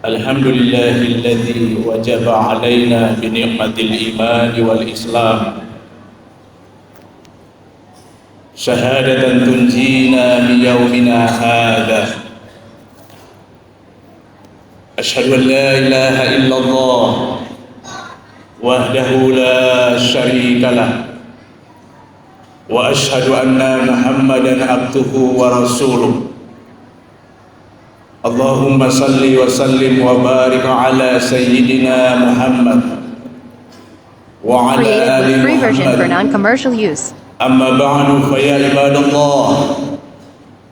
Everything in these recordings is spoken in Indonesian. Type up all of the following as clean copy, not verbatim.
الحمد لله الذي وجب علينا بنعمة الإيمان والإسلام شهادة تنجينا من يومنا هذا. أشهد أن لا إله إلا الله وحده لا شريك له، وأشهد أن محمدا عبده ورسوله. اللهم صل وسلم وبارك على سيدنا محمد وعلى آل Free version for محمد. non-commercial use. أما بعد فيا عباد الله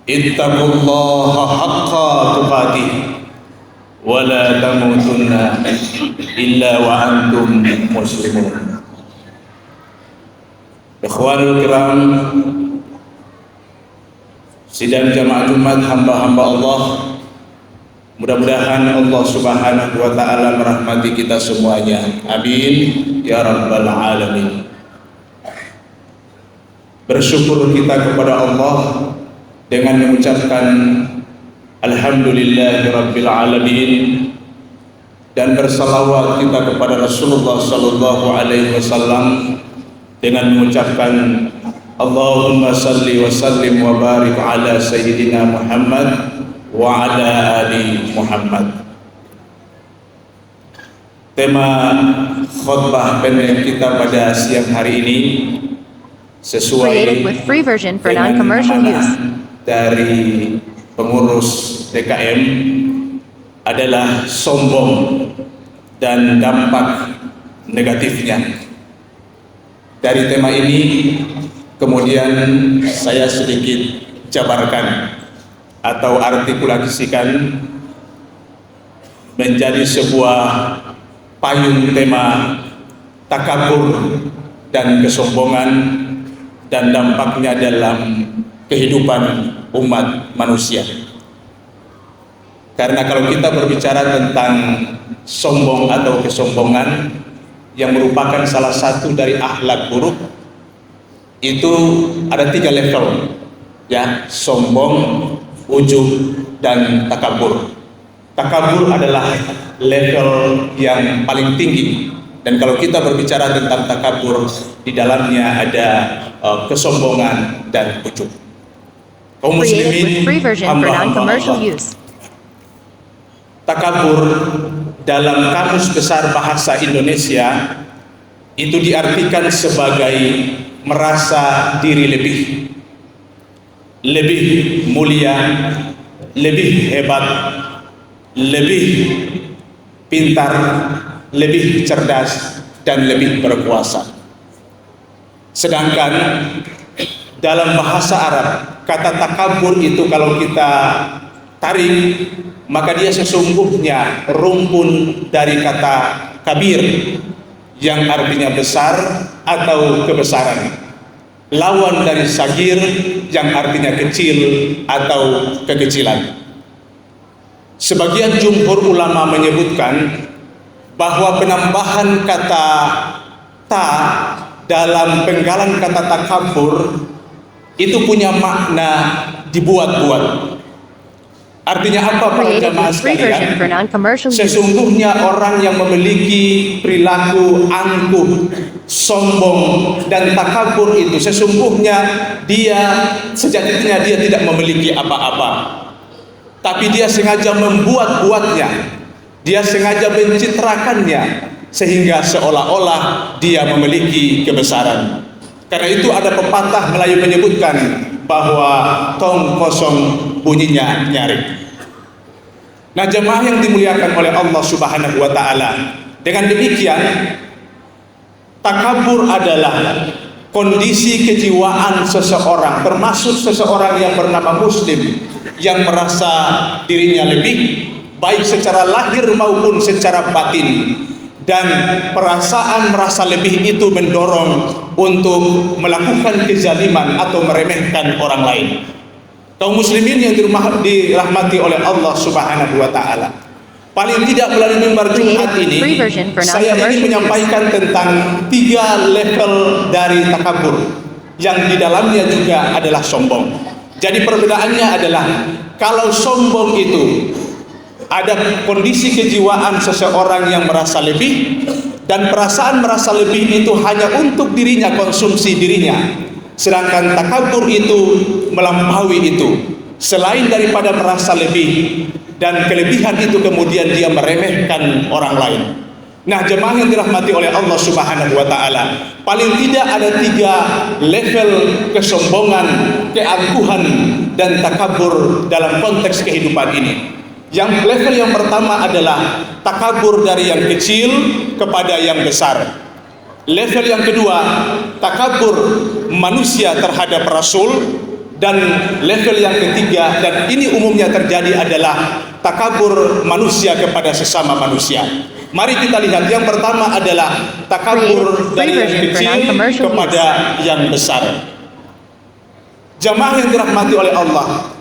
اتقوا الله حق تقاته ولا تموتن إلا وأنتم مسلمون. Ikhwanul kiram, sidang jamaah Jumat hamba-hamba Allah, mudah-mudahan Allah Subhanahu wa ta'ala merahmati kita semuanya. Amin ya rabbal alamin. Bersyukur kita kepada Allah dengan mengucapkan alhamdulillahi rabbil alamin, dan bersalawat kita kepada Rasulullah sallallahu alaihi wasallam dengan mengucapkan Allahumma salli wa sallim wa barik ala sayyidina Muhammad wa ala ali Muhammad. Tema khutbah pendek kita pada siang hari ini sesuai Created with free version for dengan non-commercial amanah use. dari pengurus DKM adalah sombong dan dampak negatifnya. Dari tema ini kemudian saya sedikit jabarkan atau artikulasikan menjadi sebuah payung tema takabur dan kesombongan dan dampaknya dalam kehidupan umat manusia. Karena kalau kita berbicara tentang sombong atau kesombongan yang merupakan salah satu dari akhlak buruk, itu ada 3 level, ya: sombong, ujub, dan takabur. Takabur adalah level yang paling tinggi, dan kalau kita berbicara tentang takabur, di dalamnya ada kesombongan dan ujub. Kaum Created with muslimin, free version for hamba-hamba non-commercial Allah, use. takabur dalam Kamus Besar Bahasa Indonesia itu diartikan sebagai merasa diri lebih mulia, lebih hebat, lebih pintar, lebih cerdas, dan lebih berkuasa. Sedangkan dalam bahasa Arab, kata takabur itu kalau kita tarik, maka dia sesungguhnya rumpun dari kata kabir yang artinya besar atau kebesaran, lawan dari sagir yang artinya kecil atau kekecilan. Sebagian jumhur ulama menyebutkan bahwa penambahan kata ta dalam penggalan kata takabur itu punya makna dibuat-buat. Artinya apa para Created jamaah with free version sekalian? for non-commercial use. Sesungguhnya orang yang memiliki perilaku angkuh, sombong, dan takabur itu sesungguhnya sejatinya dia tidak memiliki apa-apa, tapi dia sengaja membuat-buatnya, dia sengaja mencitrakannya sehingga seolah-olah dia memiliki kebesaran. Karena itu ada pepatah Melayu menyebutkan bahwa tong kosong bunyinya nyaring. Nah, jemaah yang dimuliakan oleh Allah Subhanahu wa ta'ala, dengan demikian takabur adalah kondisi kejiwaan seseorang, termasuk seseorang yang bernama muslim, yang merasa dirinya lebih baik secara lahir maupun secara batin, dan perasaan merasa lebih itu mendorong untuk melakukan kezaliman atau meremehkan orang lain. Kaum muslimin yang dirahmati oleh Allah Subhanahu wa ta'ala, paling tidak melalui mimbar Jumat ini saya ingin menyampaikan tentang 3 level dari takabur yang di dalamnya juga adalah sombong. Jadi perbedaannya adalah kalau sombong itu ada kondisi kejiwaan seseorang yang merasa lebih, dan perasaan merasa lebih itu hanya untuk dirinya, konsumsi dirinya. Sedangkan takabur itu melampaui itu. Selain daripada merasa lebih dan kelebihan itu, kemudian dia meremehkan orang lain. Nah, jemaah yang dirahmati oleh Allah Subhanahu wa taala, paling tidak ada 3 level kesombongan, keangkuhan dan takabur dalam konteks kehidupan ini. Yang level yang pertama adalah takabur dari yang kecil kepada yang besar. Level yang kedua, takabur manusia terhadap Rasul. Dan level yang ketiga, dan ini umumnya terjadi, adalah takabur manusia kepada sesama manusia. Mari kita lihat. Yang pertama adalah takabur dari yang kecil kepada yang besar. Jamaah yang dirahmati oleh Allah,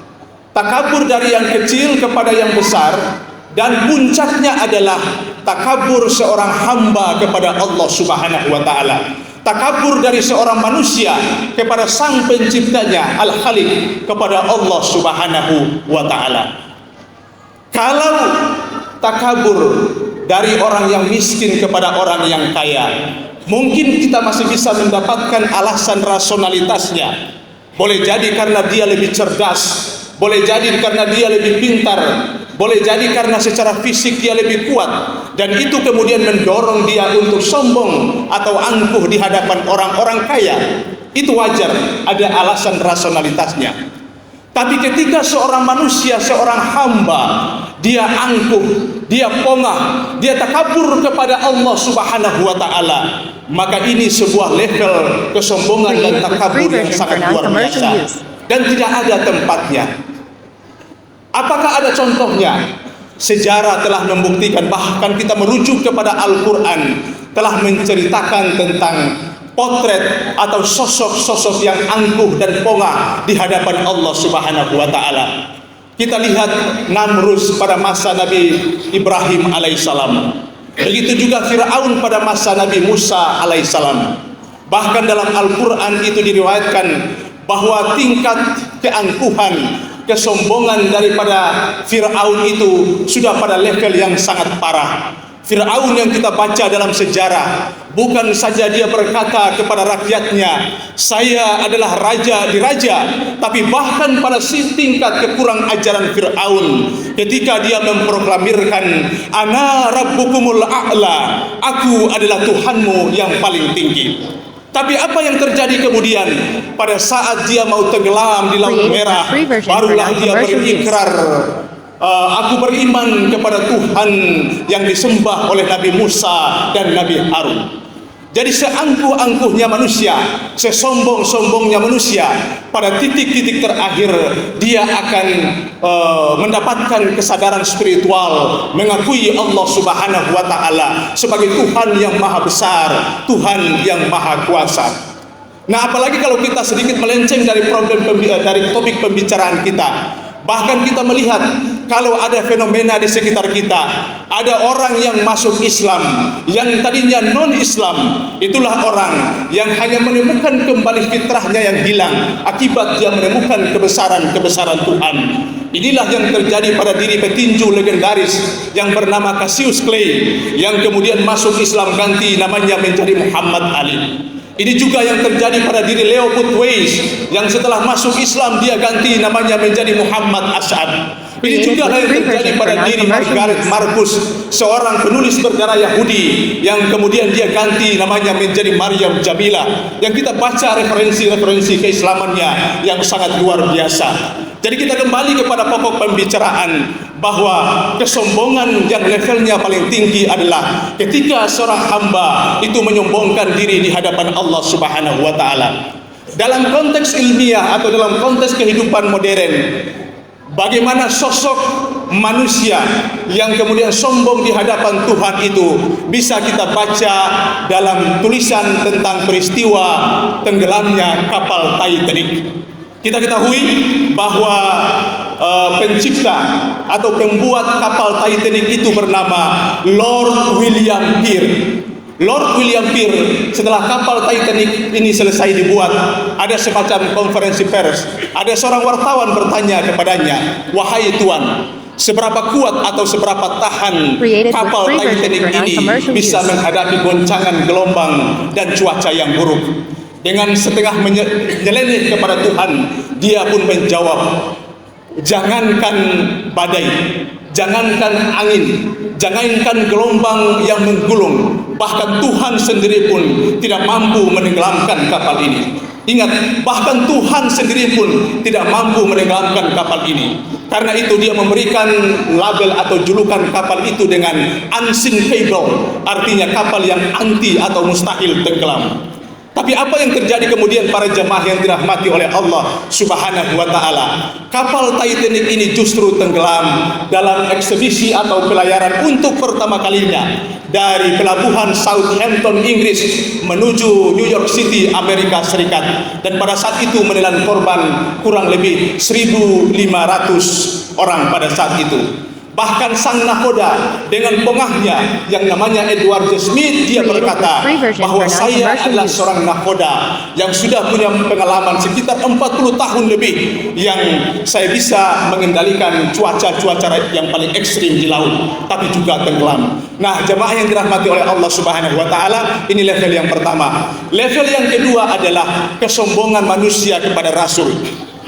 takabur dari yang kecil kepada yang besar, dan puncaknya adalah takabur seorang hamba kepada Allah Subhanahu wa taala. Takabur dari seorang manusia kepada sang penciptanya, Al-Khaliq, kepada Allah Subhanahu wa taala. Kalau takabur dari orang yang miskin kepada orang yang kaya, mungkin kita masih bisa mendapatkan alasan rasionalitasnya. Boleh jadi karena dia lebih cerdas, boleh jadi karena dia lebih pintar, boleh jadi karena secara fisik dia lebih kuat, dan itu kemudian mendorong dia untuk sombong atau angkuh di hadapan orang-orang kaya. Itu wajar, ada alasan rasionalitasnya. Tapi ketika seorang manusia, seorang hamba, dia angkuh, dia pongah, dia takabur kepada Allah Subhanahu wa taala, maka ini sebuah level kesombongan dan takabur yang sangat luar biasa dan tidak ada tempatnya. Apakah ada contohnya? Sejarah telah membuktikan, bahkan kita merujuk kepada Al-Quran, telah menceritakan tentang potret atau sosok-sosok yang angkuh dan pongah di hadapan Allah Subhanahu wa taala. Kita lihat Namrus pada masa Nabi Ibrahim alaihissalam. Begitu juga Fir'aun pada masa Nabi Musa alaihissalam. Bahkan dalam Al-Quran itu diriwayatkan bahwa tingkat keangkuhan, kesombongan daripada Fir'aun itu sudah pada level yang sangat parah. Fir'aun yang kita baca dalam sejarah, bukan saja dia berkata kepada rakyatnya, saya adalah raja di raja, tapi bahkan pada tingkat kekurang ajaran Fir'aun, ketika dia memproklamirkan, ana rabbukumul a'la, aku adalah Tuhanmu yang paling tinggi. Tapi apa yang terjadi kemudian? Pada saat dia mau tenggelam di Laut Merah, barulah dia berikrar, aku beriman kepada Tuhan yang disembah oleh Nabi Musa dan Nabi Harun. Jadi seangkuh-angkuhnya manusia, sesombong-sombongnya manusia, pada titik-titik terakhir dia akan mendapatkan kesadaran spiritual, mengakui Allah Subhanahu wa taala sebagai Tuhan yang maha besar, Tuhan yang maha kuasa. Nah, apalagi kalau kita sedikit melenceng dari dari topik pembicaraan kita. Bahkan kita melihat kalau ada fenomena di sekitar kita, ada orang yang masuk Islam, yang tadinya non-Islam, itulah orang yang hanya menemukan kembali fitrahnya yang hilang akibat dia menemukan kebesaran-kebesaran Tuhan. Inilah yang terjadi pada diri petinju legendaris yang bernama Cassius Clay, yang kemudian masuk Islam ganti namanya menjadi Muhammad Ali. Ini juga yang terjadi pada diri Leopold Weiss, yang setelah masuk Islam dia ganti namanya menjadi Muhammad As'ad. Ini juga yang terjadi pada diri Margaret Marcus, seorang penulis berdarah Yahudi, yang kemudian dia ganti namanya menjadi Maryam Jamila, yang kita baca referensi-referensi keislamannya yang sangat luar biasa. Jadi kita kembali kepada pokok pembicaraan, bahwa kesombongan yang levelnya paling tinggi adalah ketika seorang hamba itu menyombongkan diri di hadapan Allah Subhanahu wa taala. Dalam konteks ilmiah atau dalam konteks kehidupan modern, bagaimana sosok manusia yang kemudian sombong di hadapan Tuhan itu bisa kita baca dalam tulisan tentang peristiwa tenggelamnya kapal Titanic. Kita ketahui bahwa pencipta atau pembuat kapal Titanic itu bernama Lord William Pier. Lord William Pier, setelah kapal Titanic ini selesai dibuat, ada semacam konferensi pers. Ada seorang wartawan bertanya kepadanya, wahai Tuan, seberapa kuat atau seberapa tahan Created with kapal free version Titanic for ini non-commercial bisa use. menghadapi goncangan gelombang dan cuaca yang buruk. Dengan setengah menyeleneh kepada Tuhan, dia pun menjawab, jangankan badai, jangankan angin, jangankan gelombang yang menggulung, bahkan Tuhan sendiri pun tidak mampu menenggelamkan kapal ini. Ingat, bahkan Tuhan sendiri pun tidak mampu menenggelamkan kapal ini. Karena itu dia memberikan label atau julukan kapal itu dengan unsinkable, artinya kapal yang anti atau mustahil tenggelam. Tapi apa yang terjadi kemudian para jemaah yang dirahmati oleh Allah Subhanahu wa taala? Kapal Titanic ini justru tenggelam dalam eksebisi atau pelayaran untuk pertama kalinya dari pelabuhan Southampton, Inggris menuju New York City, Amerika Serikat, dan pada saat itu menelan korban kurang lebih 1.500 orang pada saat itu. Bahkan sang nakoda dengan pengahnya yang namanya Edward Smith, dia berkata bahwa saya adalah seorang nakoda yang sudah punya pengalaman sekitar 40 tahun lebih, yang saya bisa mengendalikan cuaca-cuaca yang paling ekstrim di laut, tapi juga tenggelam. Nah, jemaah yang dirahmati oleh Allah Subhanahu wa taala, ini level yang pertama. Level yang kedua adalah kesombongan manusia kepada Rasul.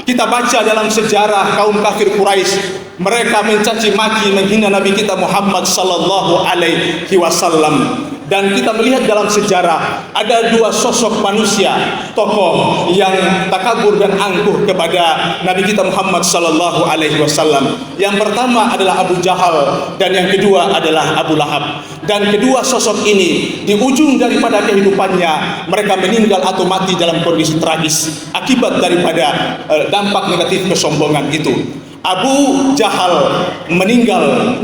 Kita baca dalam sejarah kaum kafir Quraisy, mereka mencaci maki, menghina Nabi kita Muhammad sallallahu alaihi wasallam. Dan kita melihat dalam sejarah ada dua sosok manusia, tokoh yang takabur dan angkuh kepada Nabi kita Muhammad sallallahu alaihi wasallam. Yang pertama adalah Abu Jahal dan yang kedua adalah Abu Lahab. Dan kedua sosok ini di ujung daripada kehidupannya mereka meninggal atau mati dalam kondisi tragis akibat daripada dampak negatif kesombongan itu. Abu Jahal meninggal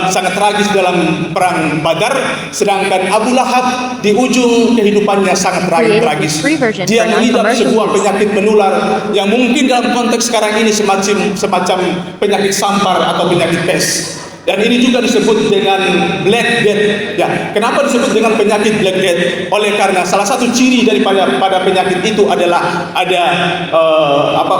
sangat tragis dalam perang Badar, sedangkan Abu Lahab di ujung kehidupannya sangat tragis. Dia mengidap sebuah penyakit menular yang mungkin dalam konteks sekarang ini semacam penyakit sampar atau penyakit pes. Dan ini juga disebut dengan Black Death. Ya, kenapa disebut dengan penyakit Black Death? Oleh karena salah satu ciri daripada penyakit itu adalah ada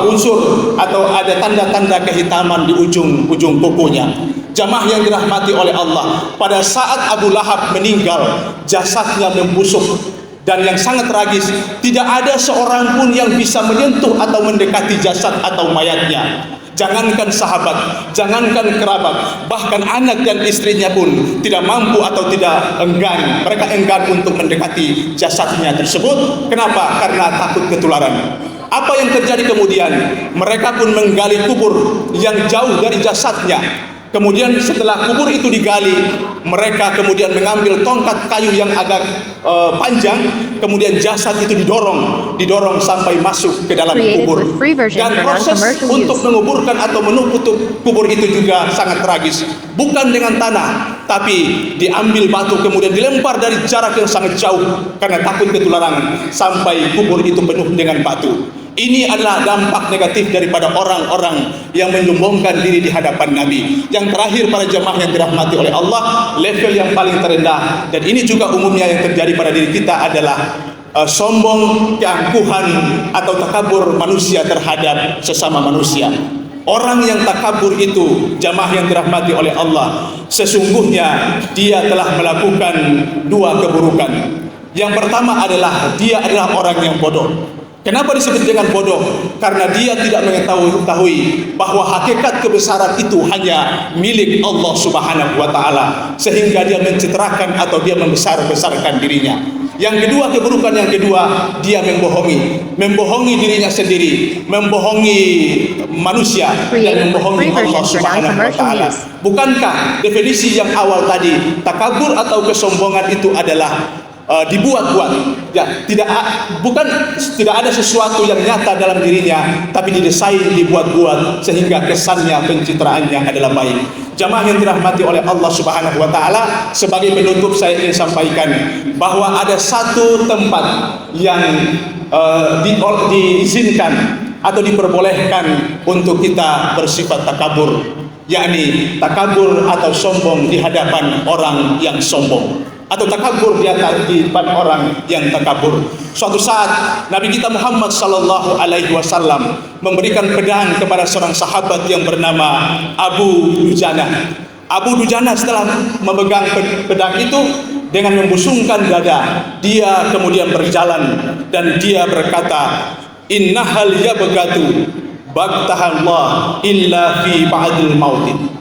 unsur atau ada tanda-tanda kehitaman di ujung kukunya. Jamaah yang dirahmati oleh Allah, pada saat Abu Lahab meninggal, jasadnya membusuk. Dan yang sangat tragis, tidak ada seorang pun yang bisa menyentuh atau mendekati jasad atau mayatnya. Jangankan sahabat, jangankan kerabat, bahkan anak dan istrinya pun tidak mampu atau tidak enggan. Mereka enggan untuk mendekati jasadnya tersebut. Kenapa? Karena takut ketularan. Apa yang terjadi kemudian? Mereka pun menggali kubur yang jauh dari jasadnya. Kemudian setelah kubur itu digali, mereka kemudian mengambil tongkat kayu yang agak panjang, kemudian jasad itu didorong sampai masuk ke dalam kubur. Dan proses untuk menguburkan atau menutup kubur itu juga sangat tragis. Bukan dengan tanah, tapi diambil batu kemudian dilempar dari jarak yang sangat jauh karena takut ketularan sampai kubur itu penuh dengan batu. Ini adalah dampak negatif daripada orang-orang yang menyombongkan diri di hadapan Nabi. Yang terakhir, para jemaah yang dirahmati oleh Allah, level yang paling terendah, dan ini juga umumnya yang terjadi pada diri kita adalah sombong, keangkuhan atau takabur manusia terhadap sesama manusia. Orang yang takabur itu, jemaah yang dirahmati oleh Allah, sesungguhnya dia telah melakukan dua keburukan. Yang pertama adalah dia adalah orang yang bodoh. Kenapa disebut dengan bodoh? Karena dia tidak mengetahui bahwa hakikat kebesaran itu hanya milik Allah Subhanahu wa taala, sehingga dia mencitrakan atau dia membesar-besarkan dirinya. Yang kedua, keburukan yang kedua, dia membohongi dirinya sendiri, membohongi manusia dan membohongi Allah Subhanahu wa taala. Bukankah definisi yang awal tadi, takabur atau kesombongan itu adalah dibuat-buat, ya, tidak ada sesuatu yang nyata dalam dirinya, tapi didesain, dibuat-buat sehingga kesannya, pencitraannya adalah baik. Jamaah yang dirahmati oleh Allah Subhanahu wa taala, sebagai penutup saya ingin sampaikan bahwa ada satu tempat yang diizinkan atau diperbolehkan untuk kita bersifat takabur, yakni takabur atau sombong di hadapan orang yang sombong. atau takabur di depan orang yang takabur. Suatu saat Nabi kita Muhammad sallallahu alaihi wasallam memberikan pedang kepada seorang sahabat yang bernama Abu Dujana. Abu Dujana setelah memegang pedang itu dengan membusungkan dada, dia kemudian berjalan dan dia berkata, innahal yabghatu bagtahallah illa fi ba'dil mautin.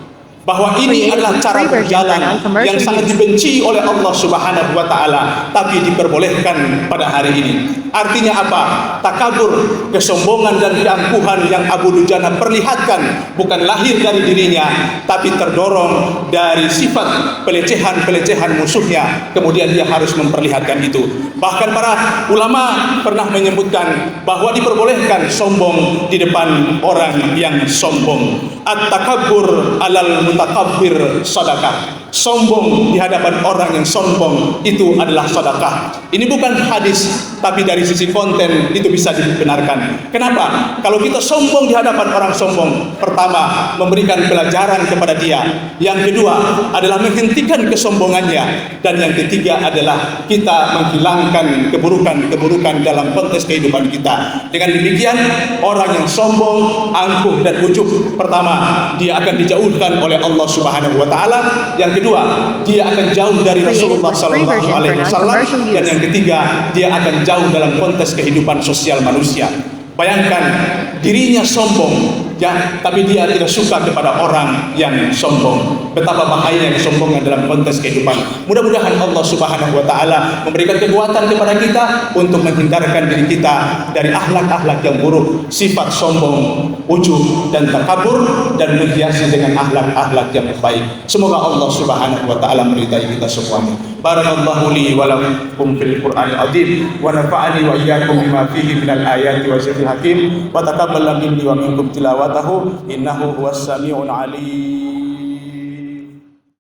Bahwa ini adalah cara berjalan yang sangat dibenci oleh Allah Subhanahu wa taala, tapi diperbolehkan pada hari ini. Artinya apa? Takabur, kesombongan dan keangkuhan yang Abu Dujana perlihatkan bukan lahir dari dirinya, tapi terdorong dari sifat pelecehan-pelecehan musuhnya. Kemudian dia harus memperlihatkan itu. Bahkan para ulama pernah menyebutkan bahwa diperbolehkan sombong di depan orang yang sombong. At-takabbur alal mutakabbir sadaqah. Sombong di hadapan orang yang sombong itu adalah sedekah. Ini bukan hadis, tapi dari sisi konten itu bisa dibenarkan. Kenapa? Kalau kita sombong di hadapan orang sombong, pertama memberikan pelajaran kepada dia, yang kedua adalah menghentikan kesombongannya, dan yang ketiga adalah kita menghilangkan keburukan-keburukan dalam konteks kehidupan kita. Dengan demikian, orang yang sombong, angkuh dan ujub, pertama dia akan dijauhkan oleh Allah Subhanahu wa taala. Yang kedua, dia akan jauh dari Rasulullah sallallahu alaihi wasallam, dan yang ketiga, dia akan jauh dalam konteks kehidupan sosial manusia. Bayangkan dirinya sombong, ya, tapi dia tidak suka kepada orang yang sombong. Betapa bahayanya kesombongan dalam konteks kehidupan. Mudah-mudahan Allah Subhanahu wa taala memberikan kekuatan kepada kita untuk menghindarkan diri kita dari akhlak-akhlak yang buruk, sifat sombong, ujub dan takabur, dan menghiasi dengan akhlak-akhlak yang baik. Semoga Allah Subhanahu wa taala meridai kita semuanya. Barakallahu li wa lakum fil Qur'anil azim wa nafa'ani wa iyyakum bima fihi minal ayati wa zikril hakim wa taqabbal minni wa minkum tilawatahu innahu huwas samiul alim.